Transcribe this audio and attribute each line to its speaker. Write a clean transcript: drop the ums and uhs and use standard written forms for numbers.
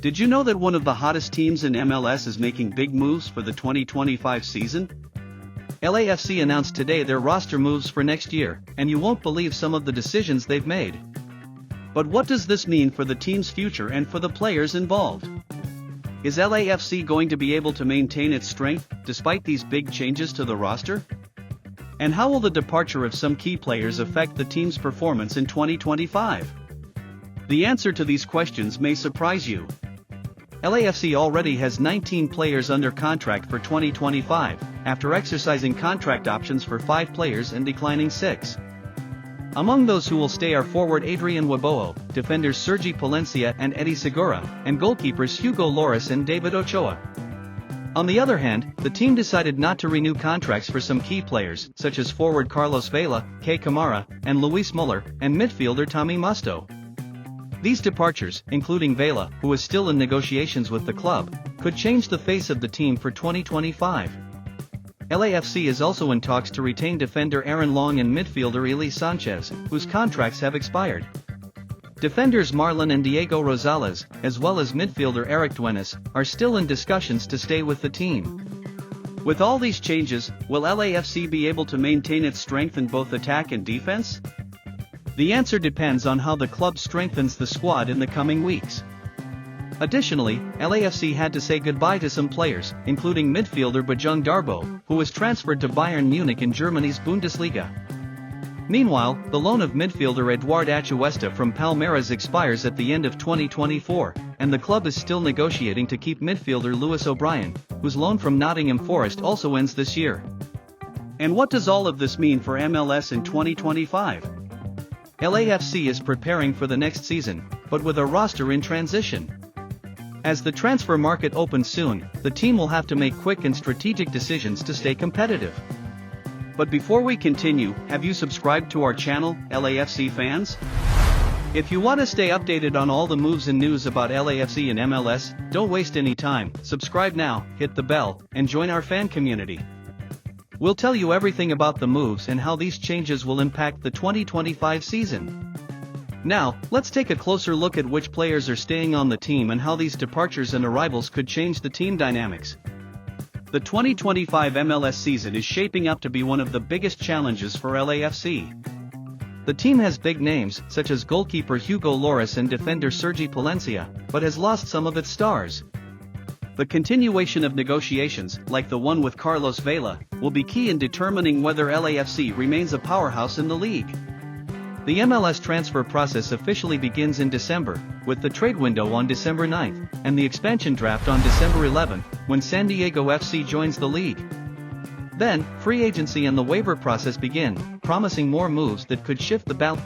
Speaker 1: Did you know that one of the hottest teams in MLS is making big moves for the 2025 season? LAFC announced today their roster moves for next year, and you won't believe some of the decisions they've made. But what does this mean for the team's future and for the players involved? Is LAFC going to be able to maintain its strength despite these big changes to the roster? And how will the departure of some key players affect the team's performance in 2025? The answer to these questions may surprise you. LAFC already has 19 players under contract for 2025, after exercising contract options for 5 players and declining 6. Among those who will stay are forward Adrian Weboa, defenders Sergi Palencia and Eddie Segura, and goalkeepers Hugo Lloris and David Ochoa. On the other hand, the team decided not to renew contracts for some key players, such as forward Carlos Vela, Kei Kamara, and Luis Muller, and midfielder Tommy Musto. These departures, including Vela, who is still in negotiations with the club, could change the face of the team for 2025. LAFC is also in talks to retain defender Aaron Long and midfielder Eli Sanchez, whose contracts have expired. Defenders Marlon and Diego Rosales, as well as midfielder Eric Duenas, are still in discussions to stay with the team. With all these changes, will LAFC be able to maintain its strength in both attack and defense? The answer depends on how the club strengthens the squad in the coming weeks. Additionally, LAFC had to say goodbye to some players, including midfielder Bajung Darboe, who was transferred to Bayern Munich in Germany's Bundesliga. Meanwhile, the loan of midfielder Eduard Achuesta from Palmeiras expires at the end of 2024, and the club is still negotiating to keep midfielder Lewis O'Brien, whose loan from Nottingham Forest also ends this year. And what does all of this mean for MLS in 2025? LAFC is preparing for the next season, but with a roster in transition. As the transfer market opens soon, the team will have to make quick and strategic decisions to stay competitive. But before we continue, have you subscribed to our channel, LAFC fans? If you want to stay updated on all the moves and news about LAFC and MLS, don't waste any time, subscribe now, hit the bell, and join our fan community. We'll tell you everything about the moves and how these changes will impact the 2025 season. Now, let's take a closer look at which players are staying on the team and how these departures and arrivals could change the team dynamics. The 2025 MLS season is shaping up to be one of the biggest challenges for LAFC. The team has big names, such as goalkeeper Hugo Lloris and defender Sergi Palencia, but has lost some of its stars. The continuation of negotiations, like the one with Carlos Vela, will be key in determining whether LAFC remains a powerhouse in the league. The MLS transfer process officially begins in December, with the trade window on December 9th, and the expansion draft on December 11th, when San Diego FC joins the league. Then, free agency and the waiver process begin, promising more moves that could shift the balance.